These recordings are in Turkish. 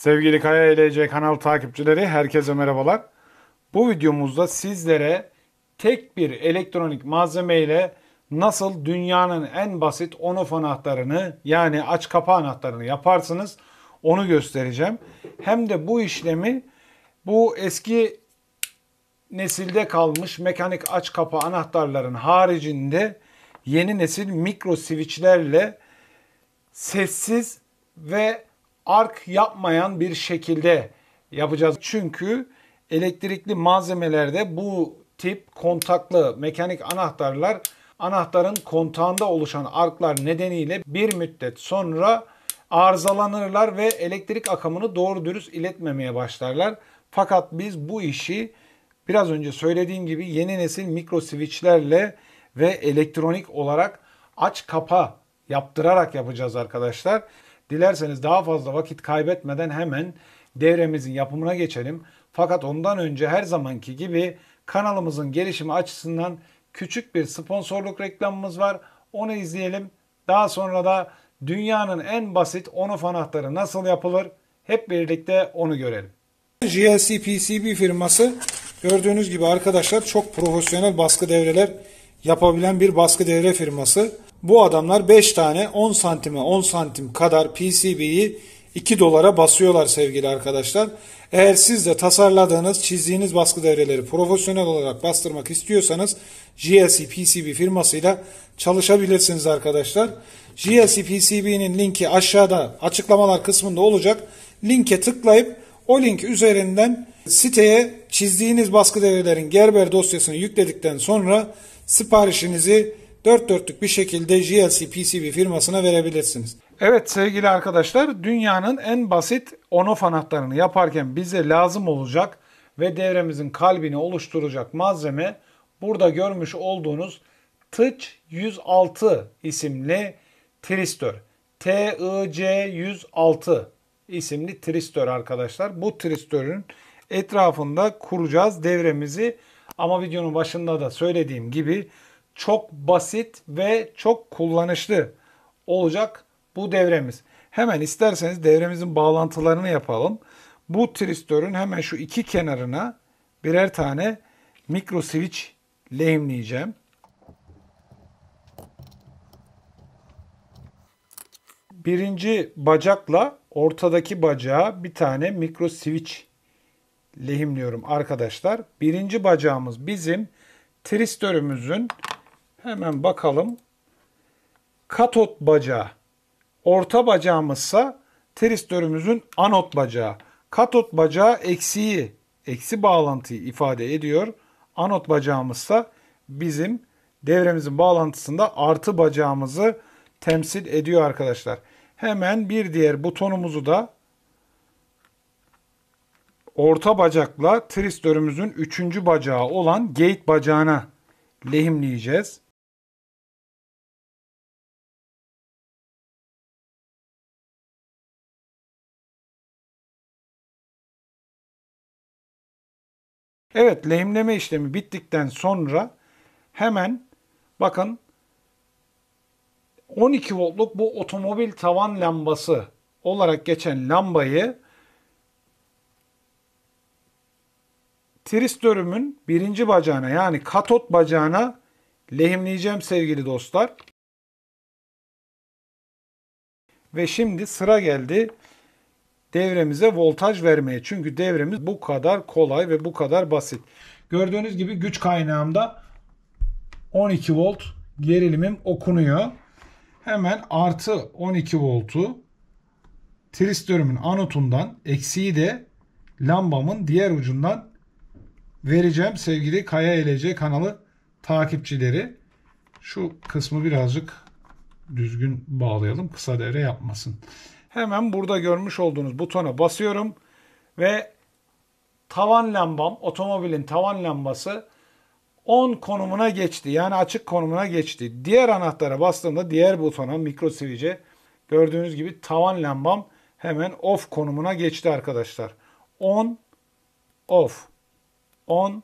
Sevgili Kaya LC kanal takipçileri, herkese merhabalar. Bu videomuzda sizlere tek bir elektronik malzeme ile nasıl dünyanın en basit on-off anahtarını, yani aç kapa anahtarını yaparsınız onu göstereceğim. Hem de bu işlemi bu eski nesilde kalmış mekanik aç kapa anahtarların haricinde yeni nesil mikro switchlerle sessiz ve ark yapmayan bir şekilde yapacağız. Çünkü elektrikli malzemelerde bu tip kontaklı mekanik anahtarlar anahtarın kontağında oluşan arklar nedeniyle bir müddet sonra arızalanırlar ve elektrik akımını doğru dürüst iletmemeye başlarlar. Fakat biz bu işi biraz önce söylediğim gibi yeni nesil mikro switchlerle ve elektronik olarak aç kapa yaptırarak yapacağız arkadaşlar. Dilerseniz daha fazla vakit kaybetmeden hemen devremizin yapımına geçelim. Fakat ondan önce her zamanki gibi kanalımızın gelişimi açısından küçük bir sponsorluk reklamımız var. Onu izleyelim. Daha sonra da dünyanın en basit on-off anahtarı nasıl yapılır hep birlikte onu görelim. JLC PCB firması gördüğünüz gibi arkadaşlar çok profesyonel baskı devreler yapabilen bir baskı devre firması. Bu adamlar 5 tane 10 santime 10 santim kadar PCB'yi 2 dolara basıyorlar sevgili arkadaşlar. Eğer siz de tasarladığınız, çizdiğiniz baskı devreleri profesyonel olarak bastırmak istiyorsanız JLC PCB firmasıyla çalışabilirsiniz arkadaşlar. JLC PCB'nin linki aşağıda açıklamalar kısmında olacak. Linke tıklayıp o link üzerinden siteye çizdiğiniz baskı devrelerin Gerber dosyasını yükledikten sonra siparişinizi dört dörtlük bir şekilde JLC PCB firmasına verebilirsiniz. Evet sevgili arkadaşlar, dünyanın en basit on-off anahtarını yaparken bize lazım olacak ve devremizin kalbini oluşturacak malzeme burada görmüş olduğunuz TIC106 isimli tristör. TIC106 isimli tristör arkadaşlar. Bu tristörün etrafında kuracağız devremizi ama videonun başında da söylediğim gibi çok basit ve çok kullanışlı olacak bu devremiz. Hemen isterseniz devremizin bağlantılarını yapalım. Bu tristörün hemen şu iki kenarına birer tane mikro switch lehimleyeceğim. Birinci bacakla ortadaki bacağa bir tane mikro switch lehimliyorum arkadaşlar. Birinci bacağımız bizim tristörümüzün, hemen bakalım, katot bacağı. Orta bacağımızsa tristörümüzün anot bacağı. Katot bacağı eksi bağlantıyı ifade ediyor. Anot bacağımızsa bizim devremizin bağlantısında artı bacağımızı temsil ediyor arkadaşlar. Hemen bir diğer butonumuzu da orta bacakla tristörümüzün üçüncü bacağı olan gate bacağına lehimleyeceğiz. Evet, lehimleme işlemi bittikten sonra hemen bakın 12 voltluk bu otomobil tavan lambası olarak geçen lambayı tristörümün birinci bacağına, yani katot bacağına lehimleyeceğim sevgili dostlar. Ve şimdi sıra geldi devremize voltaj vermeye. Çünkü devremiz bu kadar kolay ve bu kadar basit. Gördüğünüz gibi güç kaynağımda 12 volt gerilimim okunuyor. Hemen artı 12 voltu tristörümün anotundan, eksiği de lambamın diğer ucundan vereceğim sevgili Kaya LC kanalı takipçileri. Şu kısmı birazcık düzgün bağlayalım, kısa devre yapmasın. Hemen burada görmüş olduğunuz butona basıyorum ve tavan lambam, otomobilin tavan lambası on konumuna geçti. Yani açık konumuna geçti. Diğer anahtara bastığımda diğer butona, mikro switch'e, gördüğünüz gibi tavan lambam hemen off konumuna geçti arkadaşlar. On, off. On,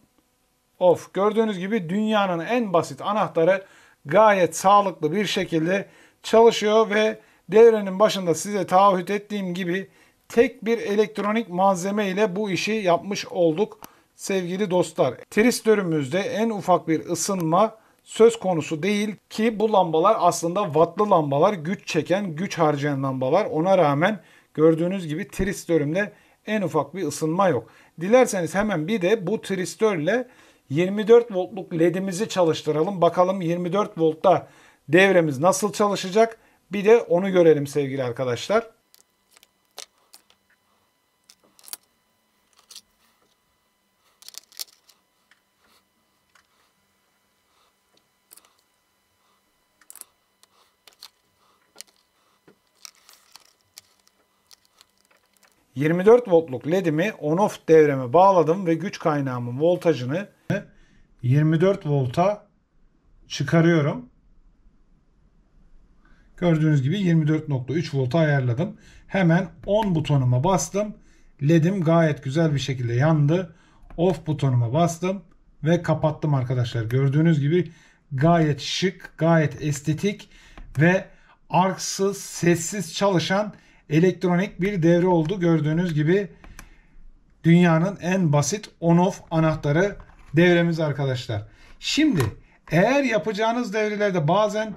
off. Gördüğünüz gibi dünyanın en basit anahtarı gayet sağlıklı bir şekilde çalışıyor ve devrenin başında size taahhüt ettiğim gibi tek bir elektronik malzeme ile bu işi yapmış olduk sevgili dostlar. Tristörümüzde en ufak bir ısınma söz konusu değil ki bu lambalar aslında wattlı lambalar, güç çeken, güç harcayan lambalar. Ona rağmen gördüğünüz gibi tristörümde en ufak bir ısınma yok. Dilerseniz hemen bir de bu tristörle 24 voltluk ledimizi çalıştıralım. Bakalım 24 voltta devremiz nasıl çalışacak? Bir de onu görelim sevgili arkadaşlar. ...24 voltluk ledimi on-off devreme bağladım ve güç kaynağımın voltajını 24 volta çıkarıyorum. Gördüğünüz gibi 24.3 volta ayarladım. Hemen on butonuma bastım. Ledim gayet güzel bir şekilde yandı. Off butonuma bastım ve kapattım arkadaşlar. Gördüğünüz gibi gayet şık, gayet estetik ve arksız, sessiz çalışan elektronik bir devre oldu. Gördüğünüz gibi dünyanın en basit on-off anahtarı devremiz arkadaşlar. Şimdi eğer yapacağınız devrelerde bazen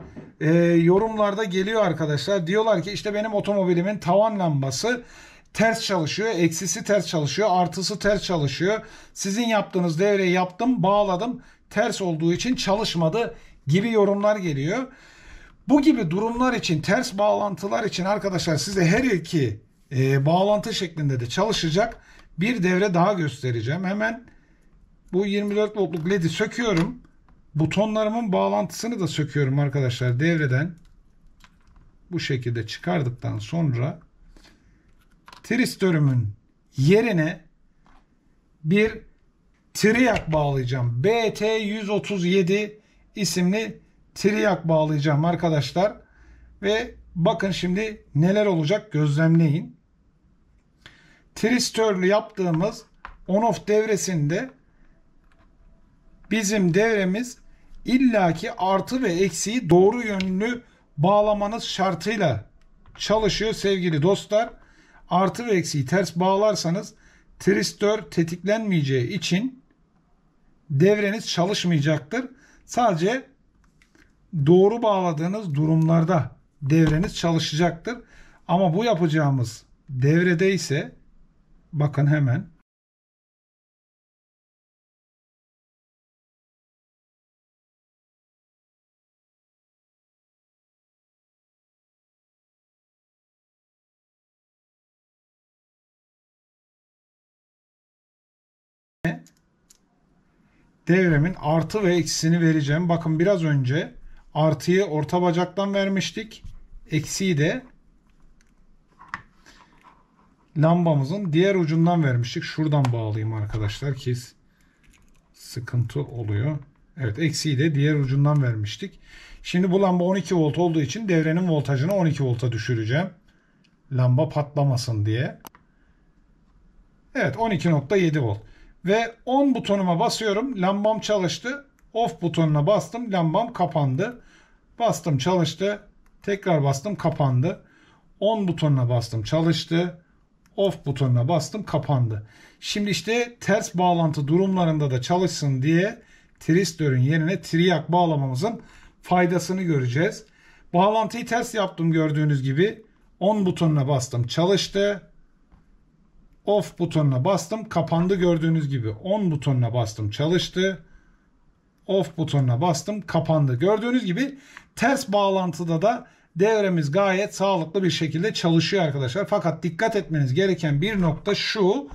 yorumlarda geliyor arkadaşlar. Diyorlar ki işte benim otomobilimin tavan lambası ters çalışıyor. Eksisi ters çalışıyor. Artısı ters çalışıyor. Sizin yaptığınız devreyi yaptım, bağladım. Ters olduğu için çalışmadı gibi yorumlar geliyor. Bu gibi durumlar için, ters bağlantılar için arkadaşlar size her iki bağlantı şeklinde de çalışacak bir devre daha göstereceğim. Hemen bu 24 voltluk led'i söküyorum. Butonlarımın bağlantısını da söküyorum arkadaşlar devreden. Bu şekilde çıkardıktan sonra tristörümün yerine bir triac bağlayacağım. BT137 isimli triac bağlayacağım arkadaşlar. Ve bakın şimdi neler olacak gözlemleyin. Tristörlü yaptığımız on-off devresinde bizim devremiz illaki artı ve eksiği doğru yönlü bağlamanız şartıyla çalışıyor sevgili dostlar. Artı ve eksiği ters bağlarsanız tristör tetiklenmeyeceği için devreniz çalışmayacaktır. Sadece doğru bağladığınız durumlarda devreniz çalışacaktır. Ama bu yapacağımız devrede ise bakın hemen devremin artı ve eksisini vereceğim. Bakın biraz önce artıyı orta bacaktan vermiştik. Eksiği de lambamızın diğer ucundan vermiştik. Şuradan bağlayayım arkadaşlar ki sıkıntı oluyor. Evet, eksiği de diğer ucundan vermiştik. Şimdi bu lamba 12 volt olduğu için devrenin voltajını 12 volta düşüreceğim. Lamba patlamasın diye. Evet, 12.7 volt. Ve on butonuma basıyorum. Lambam çalıştı. Off butonuna bastım. Lambam kapandı. Bastım, çalıştı. Tekrar bastım, kapandı. On butonuna bastım, çalıştı. Off butonuna bastım, kapandı. Şimdi işte ters bağlantı durumlarında da çalışsın diye tristörün yerine triac bağlamamızın faydasını göreceğiz. Bağlantıyı ters yaptım gördüğünüz gibi. On butonuna bastım, çalıştı. Off butonuna bastım, kapandı gördüğünüz gibi. On butonuna bastım, çalıştı. Off butonuna bastım, kapandı. Gördüğünüz gibi ters bağlantıda da devremiz gayet sağlıklı bir şekilde çalışıyor arkadaşlar. Fakat dikkat etmeniz gereken bir nokta şu: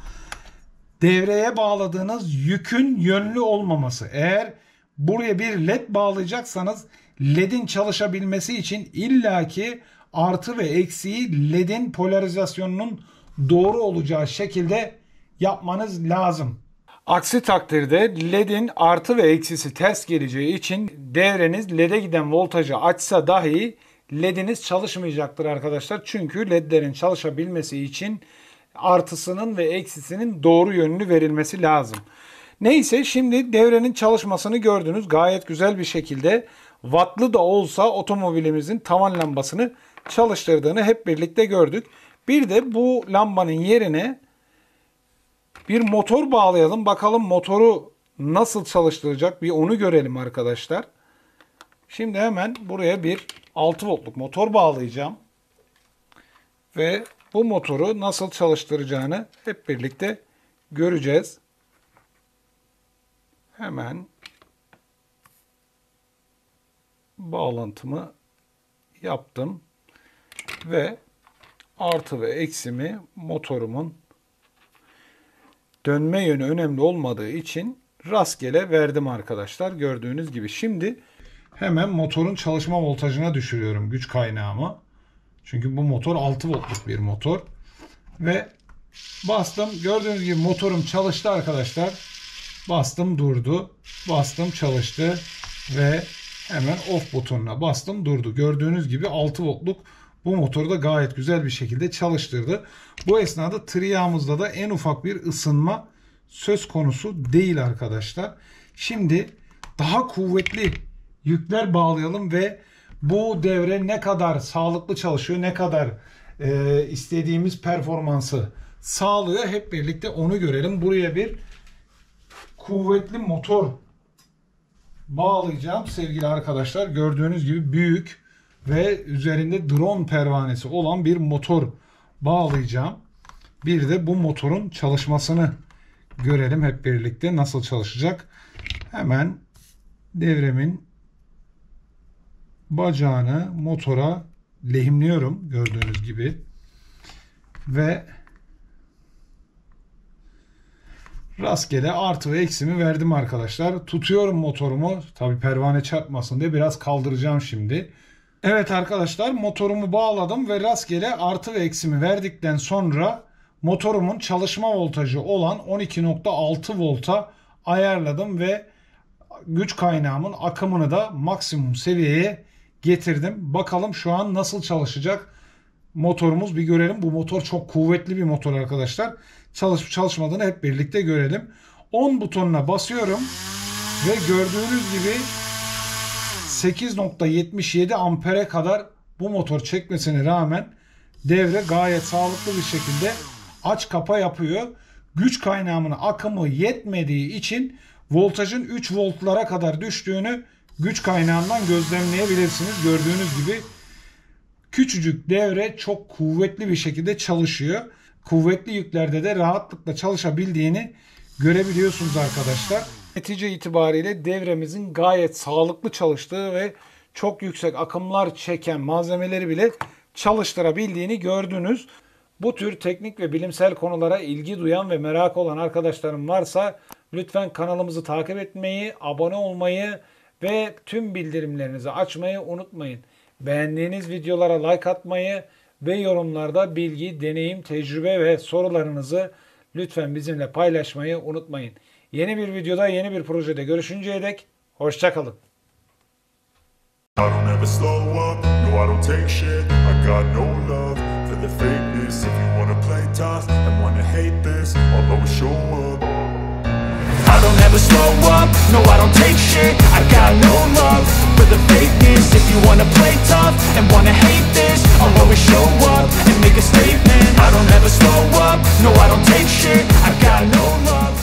devreye bağladığınız yükün yönlü olmaması. Eğer buraya bir led bağlayacaksanız ledin çalışabilmesi için illaki artı ve eksiği ledin polarizasyonunun doğru olacağı şekilde yapmanız lazım. Aksi takdirde ledin artı ve eksisi ters geleceği için devreniz lede giden voltajı açsa dahi lediniz çalışmayacaktır arkadaşlar. Çünkü ledlerin çalışabilmesi için artısının ve eksisinin doğru yönlü verilmesi lazım. Neyse, şimdi devrenin çalışmasını gördünüz. Gayet güzel bir şekilde wattlı da olsa otomobilimizin tavan lambasını çalıştırdığını hep birlikte gördük. Bir de bu lambanın yerine bir motor bağlayalım. Bakalım motoru nasıl çalıştıracak bir onu görelim arkadaşlar. Şimdi hemen buraya bir 6 voltluk motor bağlayacağım. Ve bu motoru nasıl çalıştıracağını hep birlikte göreceğiz. Hemen bağlantımı yaptım ve artı ve eksimi motorumun dönme yönü önemli olmadığı için rastgele verdim arkadaşlar. Gördüğünüz gibi. Şimdi hemen motorun çalışma voltajına düşürüyorum güç kaynağımı. Çünkü bu motor 6 voltluk bir motor. Ve bastım. Gördüğünüz gibi motorum çalıştı arkadaşlar. Bastım durdu. Bastım çalıştı. Ve hemen off butonuna bastım durdu. Gördüğünüz gibi 6 voltluk bu motoru da gayet güzel bir şekilde çalıştırdı. Bu esnada triyağımızda da en ufak bir ısınma söz konusu değil arkadaşlar. Şimdi daha kuvvetli yükler bağlayalım ve bu devre ne kadar sağlıklı çalışıyor, ne kadar istediğimiz performansı sağlıyor hep birlikte onu görelim. Buraya bir kuvvetli motor bağlayacağım sevgili arkadaşlar. Gördüğünüz gibi büyük ve üzerinde drone pervanesi olan bir motor bağlayacağım. Bir de bu motorun çalışmasını görelim hep birlikte nasıl çalışacak. Hemen devremin bacağını motora lehimliyorum gördüğünüz gibi. Ve rastgele artı ve eksimi verdim arkadaşlar. Tutuyorum motorumu. Tabi pervane çarpmasın diye biraz kaldıracağım şimdi. Evet arkadaşlar motorumu bağladım ve rastgele artı ve eksimi verdikten sonra motorumun çalışma voltajı olan 12.6 volta ayarladım ve güç kaynağımın akımını da maksimum seviyeye getirdim. Bakalım şu an nasıl çalışacak motorumuz bir görelim. Bu motor çok kuvvetli bir motor arkadaşlar. Çalışıp çalışmadığını hep birlikte görelim. 10 butonuna basıyorum ve gördüğünüz gibi 8.77 ampere kadar bu motor çekmesine rağmen devre gayet sağlıklı bir şekilde aç kapa yapıyor. Güç kaynağımın akımı yetmediği için voltajın 3 voltlara kadar düştüğünü güç kaynağından gözlemleyebilirsiniz. Gördüğünüz gibi küçücük devre çok kuvvetli bir şekilde çalışıyor. Kuvvetli yüklerde de rahatlıkla çalışabildiğini görebiliyorsunuz arkadaşlar. Netice itibariyle devremizin gayet sağlıklı çalıştığı ve çok yüksek akımlar çeken malzemeleri bile çalıştırabildiğini gördünüz. Bu tür teknik ve bilimsel konulara ilgi duyan ve merak olan arkadaşlarım varsa lütfen kanalımızı takip etmeyi, abone olmayı ve tüm bildirimlerinizi açmayı unutmayın. Beğendiğiniz videolara like atmayı ve yorumlarda bilgi, deneyim, tecrübe ve sorularınızı lütfen bizimle paylaşmayı unutmayın. Yeni bir videoda, yeni bir projede görüşünceye dek hoşça kalın. I don't ever slow up, no I don't take shit. I got no love for the fakeness. If you wanna play tough and wanna hate this, I'll always show up. I don't ever slow up, no I don't take shit. I got no love for the fakeness. If you wanna play tough and wanna hate this, I'll always show up and make a statement. I don't ever slow up, no I don't take shit. I got no love